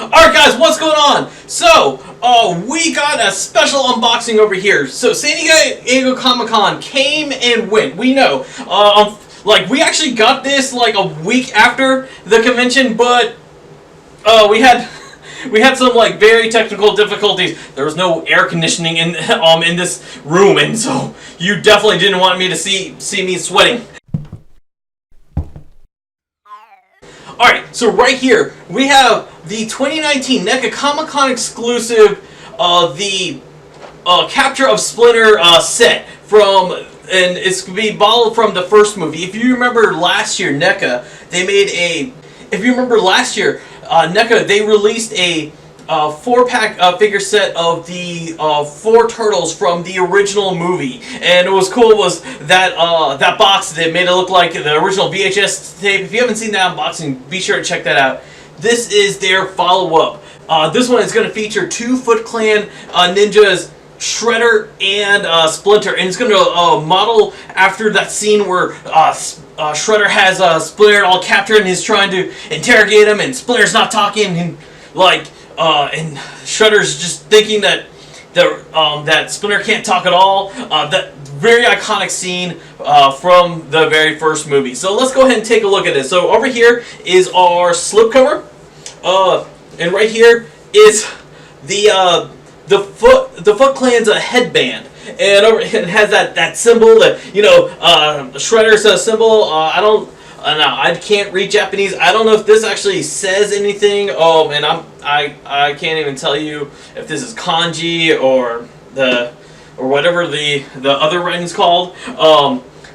Alright guys, what's going on? So, we got a special unboxing over here. So, San Diego Comic-Con came and went. We know. We actually got this like a week after the convention, but we had some like very technical difficulties. There was no air conditioning in this room, and so you definitely didn't want me to see me sweating. Alright, so right here we have the 2019 NECA Comic-Con exclusive, the Capture of Splinter set from, and it's going to be borrowed from the first movie. If you remember last year, NECA, they made a, NECA, they released a 4-pack figure set of the 4 turtles from the original movie, and what was cool was that that box that made it look like the original VHS tape. If you haven't seen that unboxing, be sure to check that out. This is their follow-up. This one is going to feature 2 Foot Clan ninjas, Shredder and Splinter, and it's going to model after that scene where Shredder has Splinter all captured and he's trying to interrogate him, and Splinter's not talking, and and Shredder's just thinking that that Splinter can't talk at all. That very iconic scene from the very first movie. So let's go ahead and take a look at this. So over here is our slipcover, and right here is the Foot Clan's headband, and it has that symbol that Shredder's symbol. I can't read Japanese. I don't know if this actually says anything. And I can't even tell you if this is kanji or whatever the other writing's called.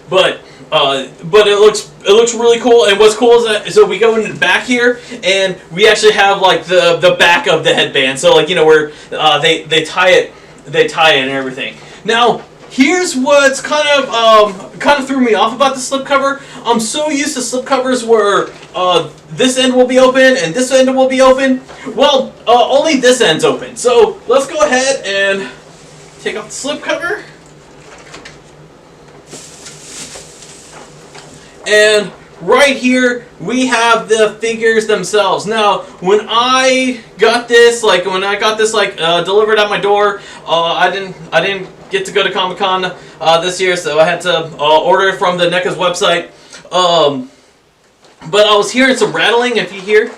But it looks really cool. And what's cool is that, so we go into the back here, and we actually have like the back of the headband. So where they tie it and everything. Now, here's what's kind of threw me off about the slipcover. I'm so used to slipcovers where this end will be open and this end will be open. Well, only this end's open. So let's go ahead and take off the slipcover. And right here we have the figures themselves. Now, when I got this, delivered at my door, I didn't get to go to Comic-Con this year, so I had to order it from the NECA's website. But I was hearing some rattling. If you hear,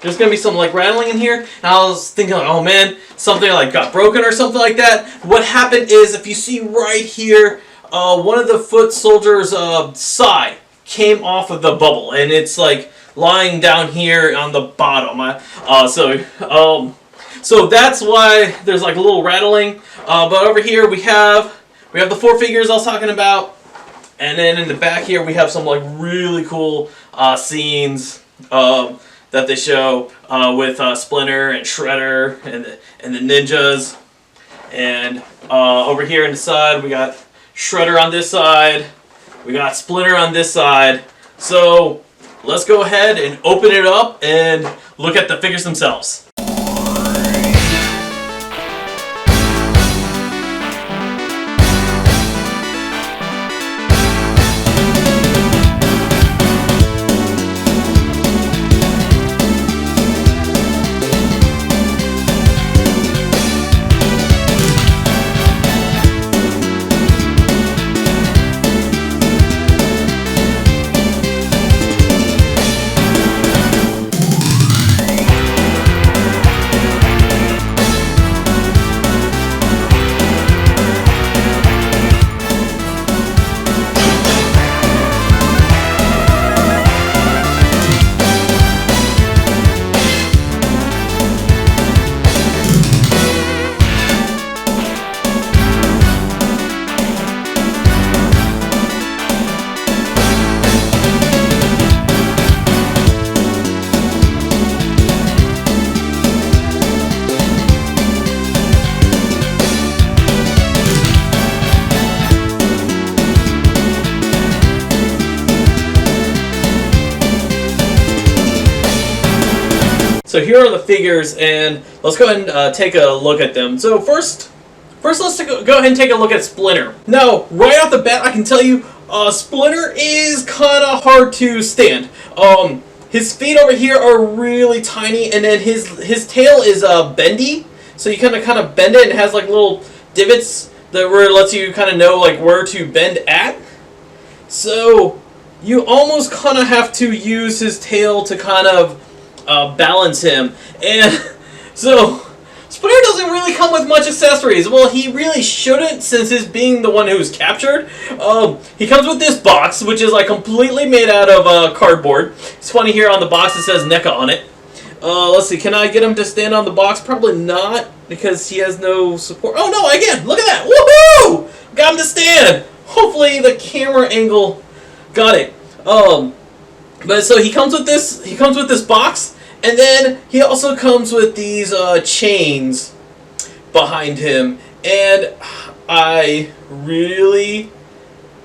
there's gonna be some rattling in here, and I was thinking, oh man, something got broken or something like that. What happened is, if you see right here, one of the foot soldiers' side came off of the bubble, and it's lying down here on the bottom. So that's why there's a little rattling. But over here we have the 4 figures I was talking about, and then in the back here we have some really cool scenes that they show with Splinter and Shredder and the ninjas. And over here on the side we got Shredder on this side, we got Splinter on this side. So let's go ahead and open it up and look at the figures themselves. So here are the figures, and let's go ahead and take a look at them. So first let's go ahead and take a look at Splinter. Now, right off the bat, I can tell you, Splinter is kind of hard to stand. his feet over here are really tiny, and then his tail is bendy, so you kind of bend it, and it has like little divots that where it lets you kind of know like where to bend at. So you almost kind of have to use his tail to kind of balance him, and so Splinter doesn't really come with much accessories. Well, he really shouldn't, since he's being the one who's captured. He comes with this box, which is like completely made out of cardboard. It's funny here on the box it says NECA on it. Let's see, can I get him to stand on the box? Probably not, because he has no support. Oh no, again, look at that! Woohoo! Got him to stand! Hopefully the camera angle got it. But so he comes with this box, and then he also comes with these chains behind him, and I really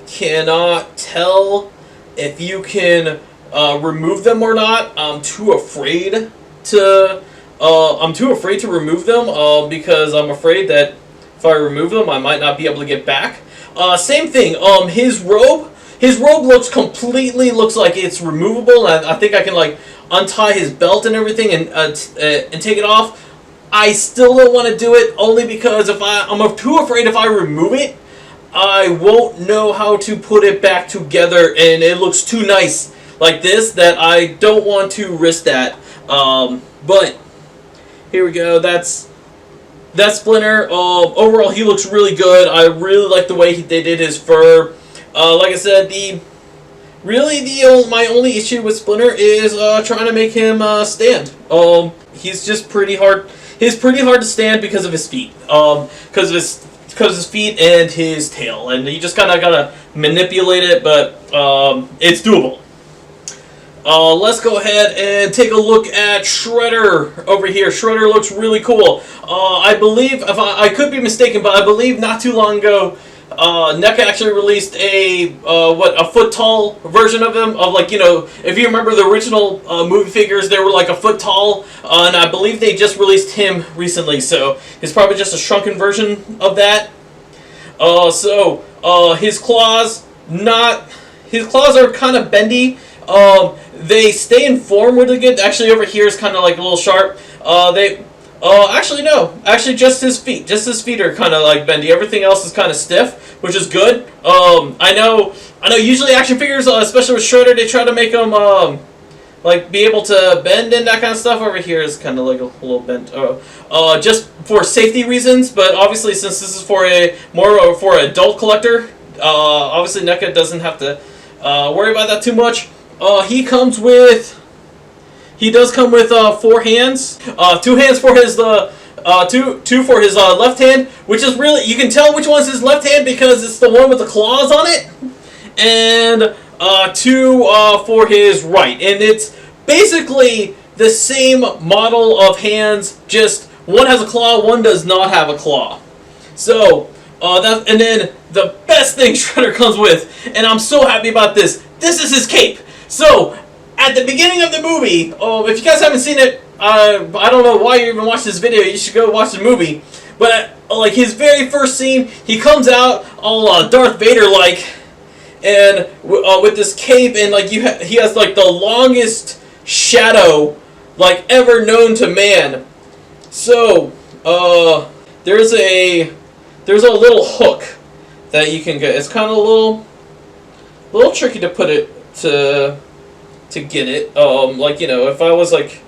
cannot tell if you can remove them or not. I'm too afraid to remove them because I'm afraid that if I remove them, I might not be able to get back. Same thing. His robe looks like it's removable. I think I can like untie his belt and everything and take it off. I still don't want to do it, only because I'm too afraid if I remove it, I won't know how to put it back together, and it looks too nice like this that I don't want to risk that. But here we go. That's Splinter. Overall, he looks really good. I really like the way they did his fur. Like I said, my only issue with Splinter is trying to make him stand. He's just pretty hard. He's pretty hard to stand because of his feet. Because of his feet and his tail, and you just kind of gotta manipulate it, but it's doable. Let's go ahead and take a look at Shredder over here. Shredder looks really cool. I believe, if I could be mistaken, but I believe not too long ago, NECA actually released a foot tall version of him. Of like, you know, if you remember the original movie figures, they were like a foot tall, and I believe they just released him recently. So it's probably just a shrunken version of that. His claws are kind of bendy. They stay in form really good. Actually, over here is kind of like a little sharp. Actually no. Actually, just his feet. Just his feet are kind of like bendy. Everything else is kind of stiff, which is good. I know. Usually action figures, especially with Shredder, they try to make them like be able to bend and that kind of stuff. Over here is kind of like a little bent. Just for safety reasons. But obviously, since this is for for an adult collector, obviously NECA doesn't have to worry about that too much. He does come with 4 hands. 2 hands for his two for his left hand, which is really, you can tell which one's his left hand because it's the one with the claws on it, and 2 for his right, and it's basically the same model of hands, just one has a claw, one does not have a claw. So and then the best thing Shredder comes with, and I'm so happy about this. This is his cape. So, at the beginning of the movie, if you guys haven't seen it, I don't know why you even watched this video. You should go watch the movie. But like his very first scene, he comes out all Darth Vader-like, and with this cape, and like he has like the longest shadow like ever known to man. So there's a little hook that you can get. It's kind of a little tricky to put it to get it. Like, you know, if I was like,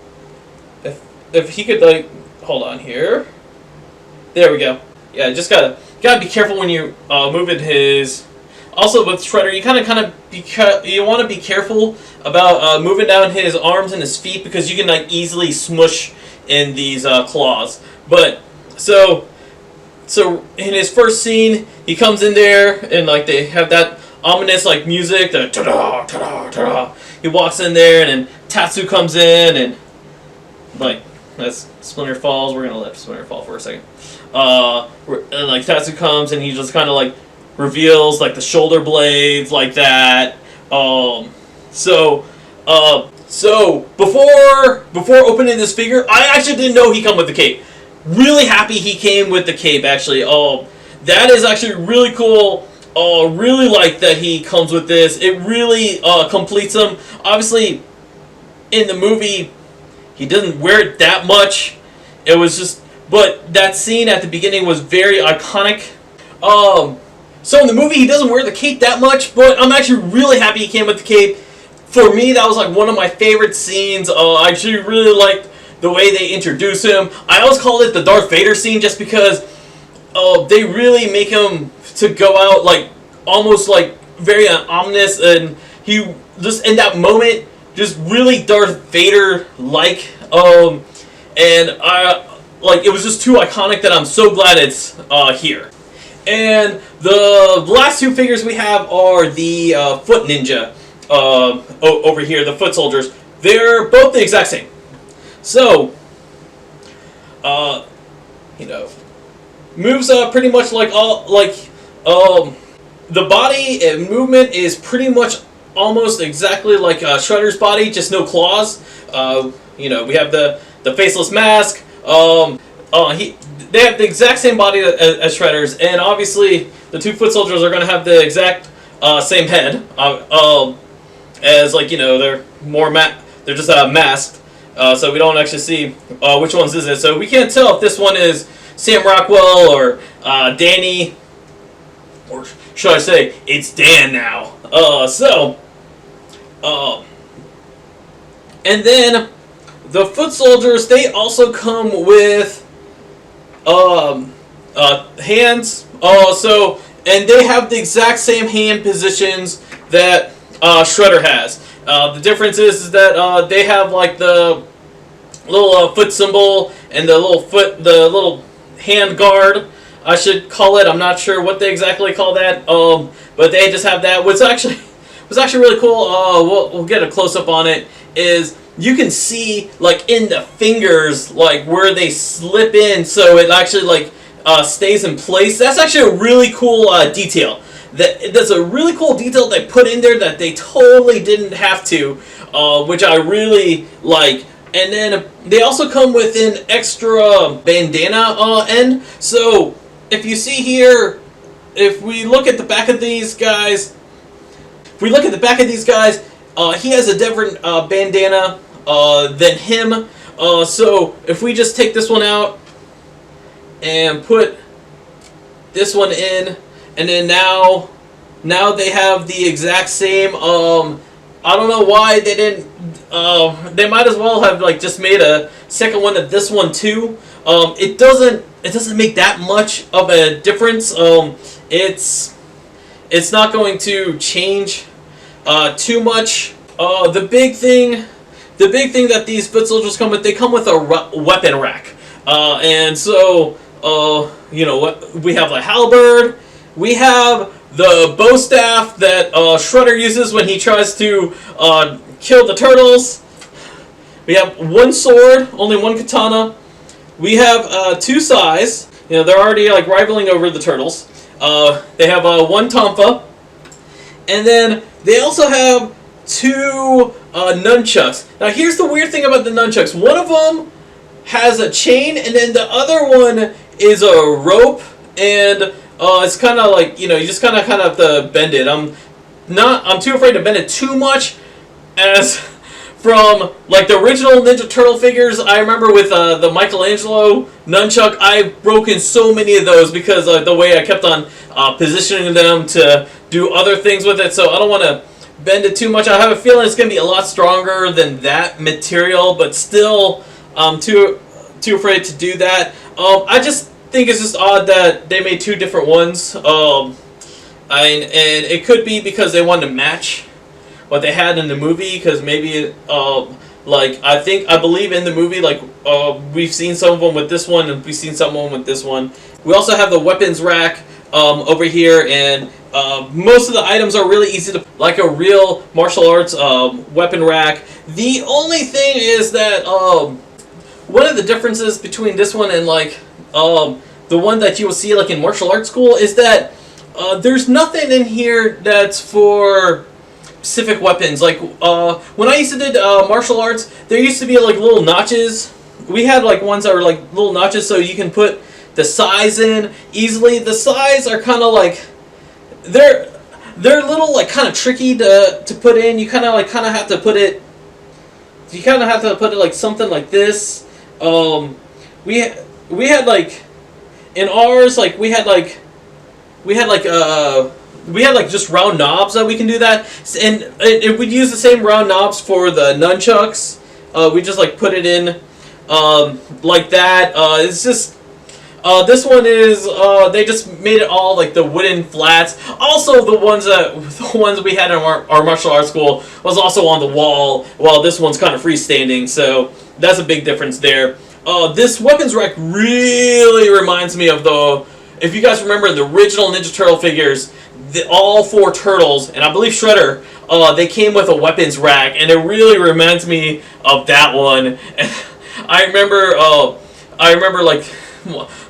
if he could like, hold on here. There we go. Yeah, just gotta be careful when you moving his. Also with Shredder, you want to be careful about moving down his arms and his feet because you can like easily smush in these claws. But so in his first scene, he comes in there and like they have that ominous like music, the ta-da, ta-da, ta-da. He walks in there and then Tatsu comes in and like as Splinter falls, we're gonna let Splinter fall for a second. And like Tatsu comes and he just kind of like reveals like the shoulder blades like that. So before opening this figure, I actually didn't know he come with the cape. Really happy he came with the cape actually. That is actually really cool. Really like that he comes with this. It really completes him. Obviously, in the movie, he doesn't wear it that much. It was just, but that scene at the beginning was very iconic. So in the movie, he doesn't wear the cape that much, but I'm actually really happy he came with the cape. For me, that was like one of my favorite scenes. I actually really liked the way they introduce him. I always called it the Darth Vader scene just because they really make him to go out like almost like very ominous, and he just in that moment just really Darth Vader like. And I like it was just too iconic that I'm so glad it's here. And the last two figures we have are the Foot Ninja over here, the Foot Soldiers. They're both the exact same. So, you know, moves pretty much like the body and movement is pretty much almost exactly like Shredder's body, just no claws. You know, we have the faceless mask. They have the exact same body as Shredder's, and obviously the two Foot Soldiers are going to have the exact same head. As like, you know, they're more they're just masked, so we don't actually see which ones is it. So we can't tell if this one is Sam Rockwell or Danny, or should I say it's Dan now. And then the Foot Soldiers, they also come with hands. And they have the exact same hand positions that Shredder has. The difference is that they have like the little foot symbol and the little hand guard, I should call it. I'm not sure what they exactly call that. But they just have that. What's actually really cool. We'll get a close up on it. Is you can see like in the fingers like where they slip in, so it actually like stays in place. That's actually a really cool detail. That's a really cool detail they put in there that they totally didn't have to, which I really like. And then they also come with an extra bandana end. So if you see here, if we look at the back of these guys, he has a different bandana than him. So if we just take this one out and put this one in, and then now they have the exact same. I don't know why they didn't. They might as well have like just made a second one of this one too. It doesn't make that much of a difference. It's not going to change too much. The big thing that these Foot Soldiers come with, they come with a weapon rack. And so, you know what? We have the halberd. We have the bow staff that Shredder uses when he tries to kill the turtles. We have one sword, only one katana. We have two sais. You know, they're already like rivaling over the turtles. They have one tonfa, and then they also have two nunchucks. Now, here's the weird thing about the nunchucks. One of them has a chain, and then the other one is a rope, and it's kind of like, you know, you just kind of have to bend it. I'm too afraid to bend it too much, as from like the original Ninja Turtle figures. I remember with the Michelangelo nunchuck, I've broken so many of those because the way I kept on positioning them to do other things with it. So I don't want to bend it too much. I have a feeling it's going to be a lot stronger than that material, but still, I'm too afraid to do that. I just think it's just odd that they made two different ones. And it could be because they wanted to match what they had in the movie, because maybe like I believe in the movie, like we've seen some of them with this one, and we've seen some of them with this one. We also have the weapons rack over here, and most of the items are really easy to, like a real martial arts weapon rack. The only thing is that one of the differences between this one and like the one that you will see like in martial arts school is that there's nothing in here that's for specific weapons. Like when I used to do martial arts, there used to be like little notches. We had like ones that were like little notches so you can put the sais in easily. The sais are kind of like they're little like kind of tricky to put in. You kind of have to put it you kind of have to put it like something like this. We had like in ours, like we had like just round knobs that we can do that, and we'd use the same round knobs for the nunchucks. We just like put it in like that. It's just this one is they just made it all like the wooden flats. Also, the ones we had in our martial arts school was also on the wall, while this one's kind of freestanding. So that's a big difference there. This weapons rack really reminds me of if you guys remember the original Ninja Turtle figures, all 4 turtles, and I believe Shredder, they came with a weapons rack, and it really reminds me of that one. I remember like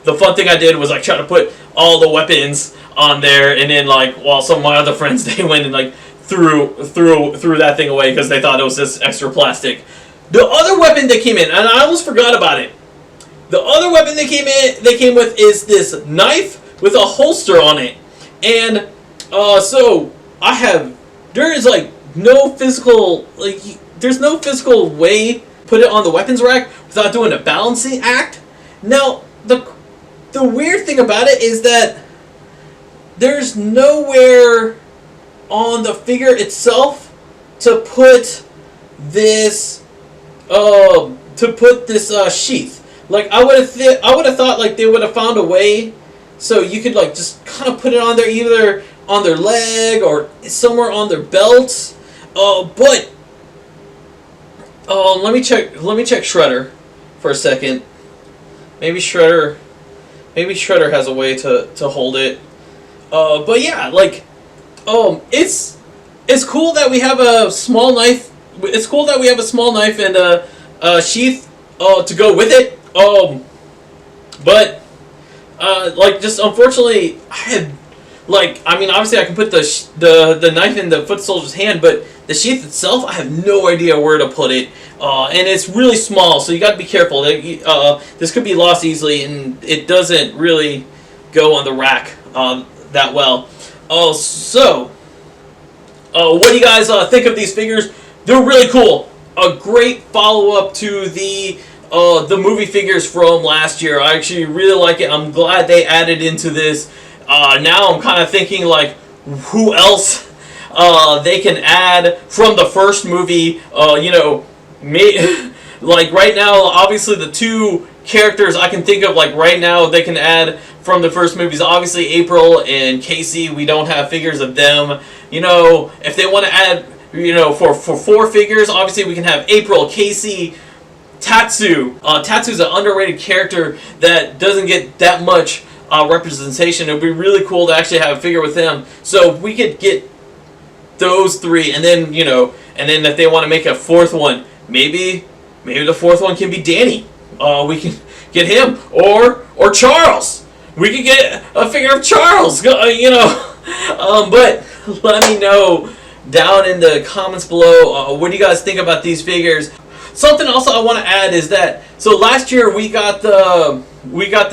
the fun thing I did was like try to put all the weapons on there, and then like while some of my other friends, they went and like threw that thing away because they thought it was just extra plastic. The other weapon that came in, and I almost forgot about it. The other weapon they came with is this knife with a holster on it, and so there is like no physical there's no physical way to put it on the weapons rack without doing a balancing act. Now the weird thing about it is that there's nowhere on the figure itself to put this sheath. Like I would have thought like they would have found a way so you could like just kind of put it on there, either on their leg or somewhere on their belt. But let me check Shredder for a second. Maybe Shredder has a way to hold it. But yeah, like it's cool that we have a small knife. It's cool that we have a small knife and a sheath to go with it. But like just unfortunately, obviously I can put the knife in the foot soldier's hand, but the sheath itself, I have no idea where to put it, and it's really small, so you got to be careful. This could be lost easily, and it doesn't really go on the rack that well. So what do you guys think of these figures? They're really cool. A great follow-up to the movie figures from last year. I actually really like it. I'm glad they added into this. Now I'm kind of thinking like, who else they can add from the first movie? Like right now, obviously the 2 characters I can think of like right now they can add from the first movies. Obviously April and Casey, we don't have figures of them. If they want to add, for 4 figures, obviously we can have April, Casey, Tatsu. Tatsu's an underrated character that doesn't get that much representation. It would be really cool to actually have a figure with him. So if we could get those 3, and then and then if they want to make a 4th one, maybe the 4th one can be Danny. We can get him or Charles. We could get a figure of Charles. But let me know down in the comments below. What do you guys think about these figures? Something else I want to add is that last year we got the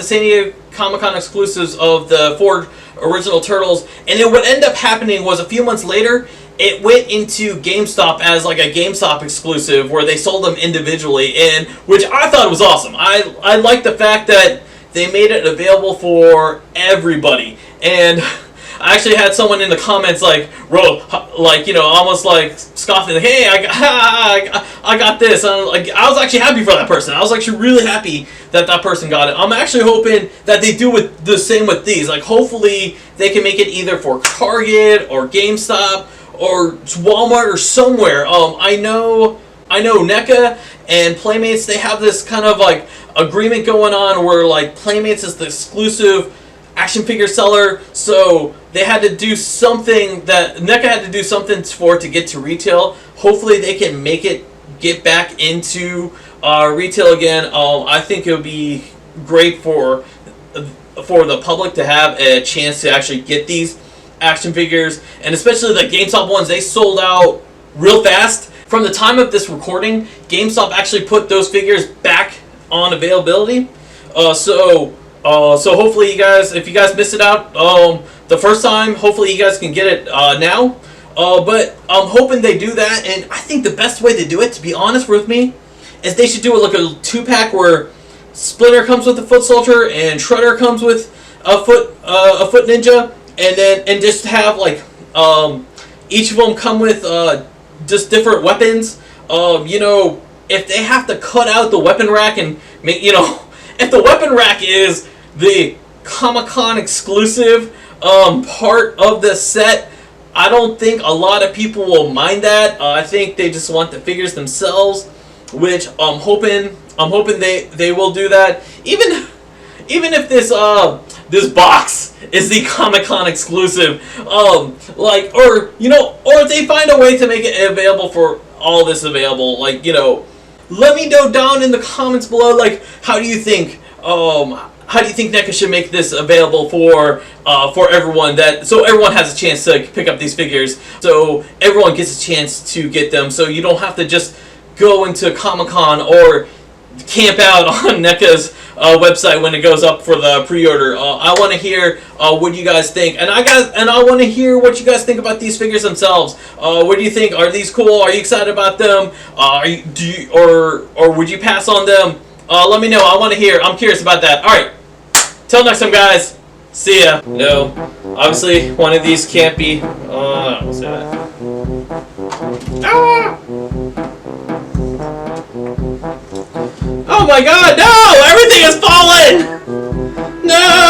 San Diego Comic-Con exclusives of the 4 original Turtles, and then what ended up happening was a few months later it went into GameStop as like a GameStop exclusive where they sold them individually, and which I thought was awesome. I like the fact that they made it available for everybody, and I actually had someone in the comments like, almost like scoffing, like, "Hey, I got this." And I was actually happy for that person. I was actually really happy that person got it. I'm actually hoping that they do the same with these. Like, hopefully they can make it either for Target or GameStop or Walmart or somewhere. I know NECA and Playmates, they have this kind of like agreement going on where like Playmates is the exclusive action figure seller, so they had to do something that NECA had to do something for it to get to retail. Hopefully they can make it get back into retail again. I think it would be great for the public to have a chance to actually get these action figures, and especially the GameStop ones. They sold out real fast. From the time of this recording, GameStop actually put those figures back on availability. So hopefully you guys, if you guys missed it out the first time, hopefully you guys can get it now. But I'm hoping they do that, and I think the best way to do it, to be honest with me, is they should do it like a 2-pack where Splinter comes with a foot soldier and Shredder comes with a foot ninja, and just have like each of them come with just different weapons. You know, if they have to cut out the weapon rack and make, you know, if the weapon rack is the Comic-Con exclusive part of the set, I don't think a lot of people will mind that. I think they just want the figures themselves, which I'm hoping they will do that. Even if this this box is the Comic-Con exclusive, like, or you know, or if they find a way to make it available for all this available, like, you know, let me know down in the comments below, like, how do you think NECA should make this available for everyone, so everyone has a chance to pick up these figures, so everyone gets a chance to get them, so you don't have to just go into Comic-Con or camp out on NECA's website when it goes up for the pre-order. I want to hear what you guys think, and I want to hear what you guys think about these figures themselves. What do you think? Are these cool? Are you excited about them? Or would you pass on them? Let me know. I want to hear. I'm curious about that. All right. Till next time, guys. See ya. No, obviously one of these can't be. I won't say that. Ah! Oh my God! No! Everything has fallen! No!